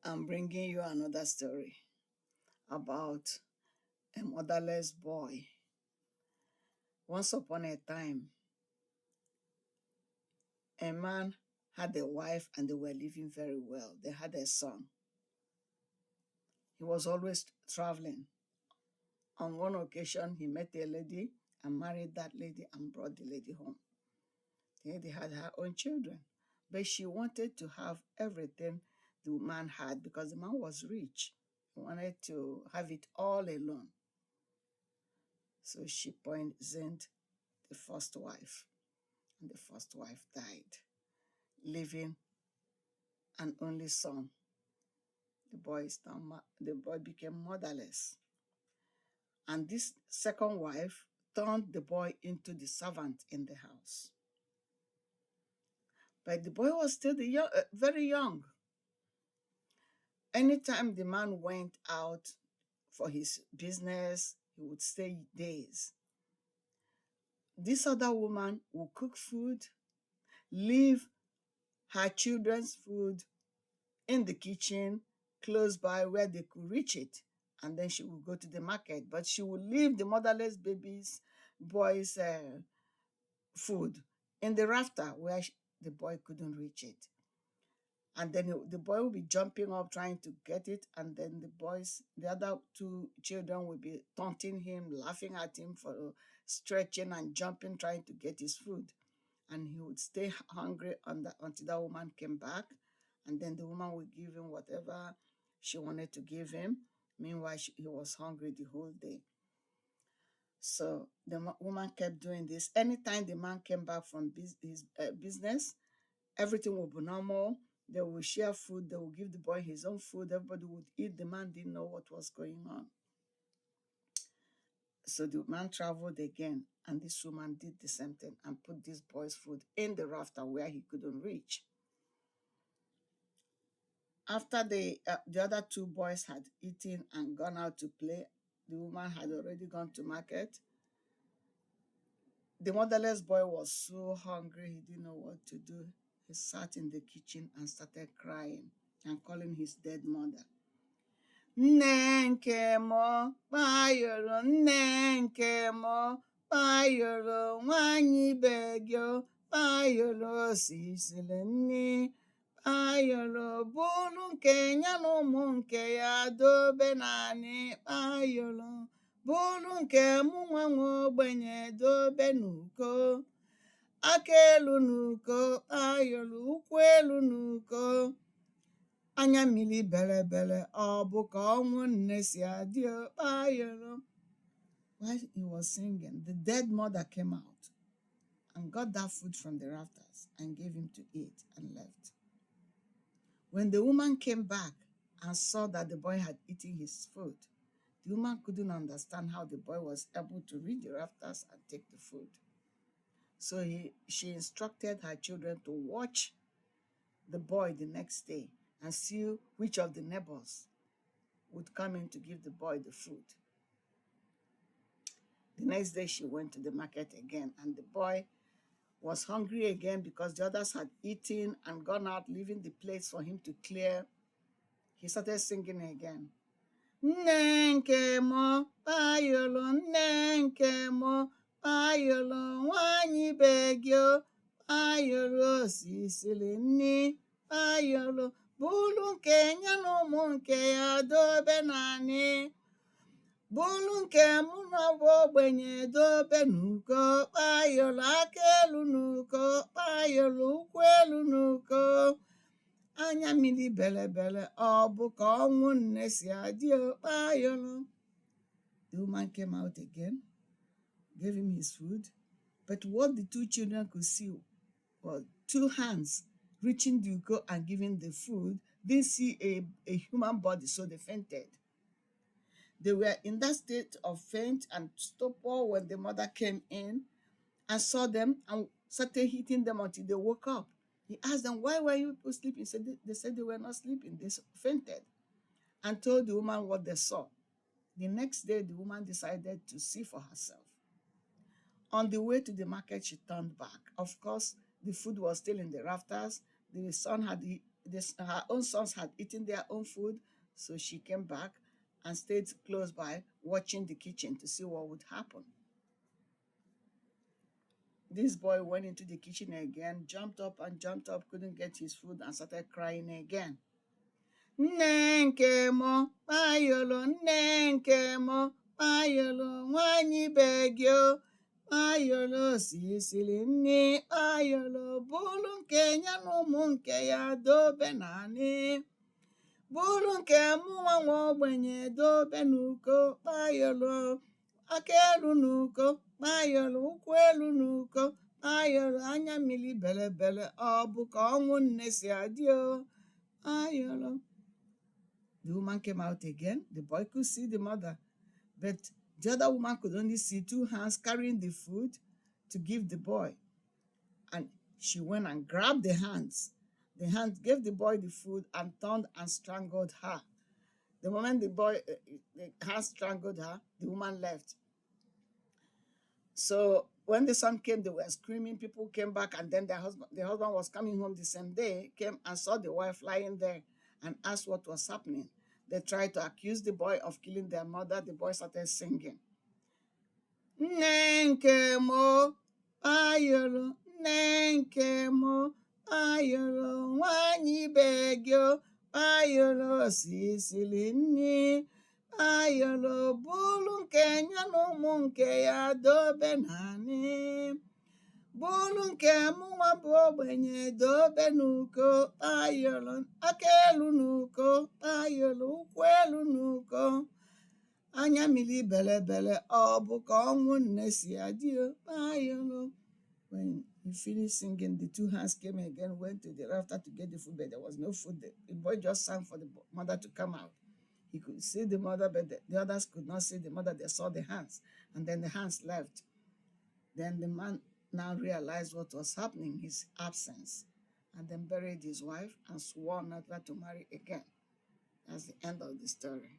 I'm bringing you another story about a motherless boy. Once upon a time, a man had a wife and they were living very well. They had a son. He was always traveling. On one occasion, he met a lady and married that lady and brought the lady home. The lady had her own children, but she wanted to have everything the man had because the man was rich. He wanted to have it all alone. So she poisoned the first wife, and the first wife died, leaving an only son. The boy became motherless. And this second wife turned the boy into the servant in the house. But the boy was still very young. Anytime the man went out for his business, he would stay days. This other woman would cook food, leave her children's food in the kitchen close by where they could reach it, and then she would go to the market. But she would leave the motherless boy's food in the rafter where the boy couldn't reach it. And then the boy will be jumping up trying to get it, and then the other two children will be taunting him, laughing at him for stretching and jumping, trying to get his food. And he would stay hungry until that woman came back, and then the woman would give him whatever she wanted to give him. Meanwhile, he was hungry the whole day. So the woman kept doing this. Anytime the man came back from his business, everything would be normal. They will share food. They will give the boy his own food. Everybody would eat. The man didn't know what was going on. So the man traveled again, and this woman did the same thing and put this boy's food in the rafter where he couldn't reach. After the other two boys had eaten and gone out to play, the woman had already gone to market. The motherless boy was so hungry, he didn't know what to do. He sat in the kitchen and started crying and calling his dead mother. Nne nke mo, kpayoro, nne nke mo, kpayoro, nwanyi begyo, kpayoro, sisile nni, kpayoro, bulu nke ya na ụmụ nke ya dobe naanị, kpayoro, bulu nke mụ nwa nwa ogbenye dobe n'uko, aka elu n'uko, kpayoro, ụkwụ elu n'uko. Anya mmiri belebele, ọ bụ ka ọnwụ nne si adị kpayoro. While he was singing, the dead mother came out and got that food from the rafters and gave him to eat and left. When the woman came back and saw that the boy had eaten his food, the woman couldn't understand how the boy was able to reach the rafters and take the food. So she instructed her children to watch the boy the next day and see which of the neighbors would come in to give the boy the food. The next day she went to the market again, and the boy was hungry again because the others had eaten and gone out, leaving the place for him to clear. He started singing again. Nne nke mo, kpayoro, nne nke mo, kpayoro, nwanyi begyo, kpayoro, sisili nni, kpayoro, bulu nke ya na ụmụ nke ya dobe naanị, bulu nke mụ na ogbenye dobe n'uko, kpayoro, aka elu n'uko, kpayoro, ụkwụ elu n'uko. Anya mmiri belebele, ọ bụ ka ọnwụ nne si adị kpayoro. The woman came out again, gave him his food, but what the two children could see was two hands reaching the uko and giving the food. Didn't see a human body, so they fainted. They were in that state of faint and stupor when the mother came in and saw them and started hitting them until they woke up. He asked them, why were you people sleeping? They said they were not sleeping. They fainted and told the woman what they saw. The next day, the woman decided to see for herself. On the way to the market, she turned back. Of course, the food was still in the rafters. The son had her own sons had eaten their own food, so she came back and stayed close by, watching the kitchen to see what would happen. This boy went into the kitchen again, jumped up and jumped up, couldn't get his food, and started crying again. Nne nke m, kpayolo, nne nke m, kpayolo, nwanyị be gị o, kpayolo sisili nni, kpayolo bụrụ nke ya na ụmụ nke ya dobe naanị. Bụrụ nke mụnwa nwa ogbenye dobe n'uko, kpayolo aka elu n'uko, kpayolo ụkwụ elu n'uko, kpayolo anya mmiri belebele, ọ bụ ka ọnwụ nne si adị o, kpayolo. The woman came out again. The boy could see the mother, but the other woman could only see two hands carrying the food to give the boy. And she went and grabbed the hands. The hand gave the boy the food and turned and strangled her. The moment the hand strangled her, the woman left. So when the son came, they were screaming. People came back, and then the husband was coming home the same day, came and saw the wife lying there and asked what was happening. They tried to accuse the boy of killing their mother. The boy started singing. Nne nke m, kpayolo, nne nke m, kpayolo, nwanyị be gị o, kpayolo sisili nni, kpayolo bụrụ nke ya na ụmụ nke ya dobe naanị. Bụrụ nke mụnwa bụ ogbenye dobe n'uko, kpayolo aka elu n'uko, kpayolo ụkwụ elu n'uko, anya mmiri belebele, ọ bụ ka ọnwụ nne si adị o, kpayolo. When he finished singing, the two hands came again, went to the rafter to get the food, but there was no food there. The boy just sang for the mother to come out. He could see the mother, but the others could not see the mother. They saw the hands, and then the hands left. Then the man now realized what was happening, his absence, and then buried his wife and swore never to marry again. That's the end of the story.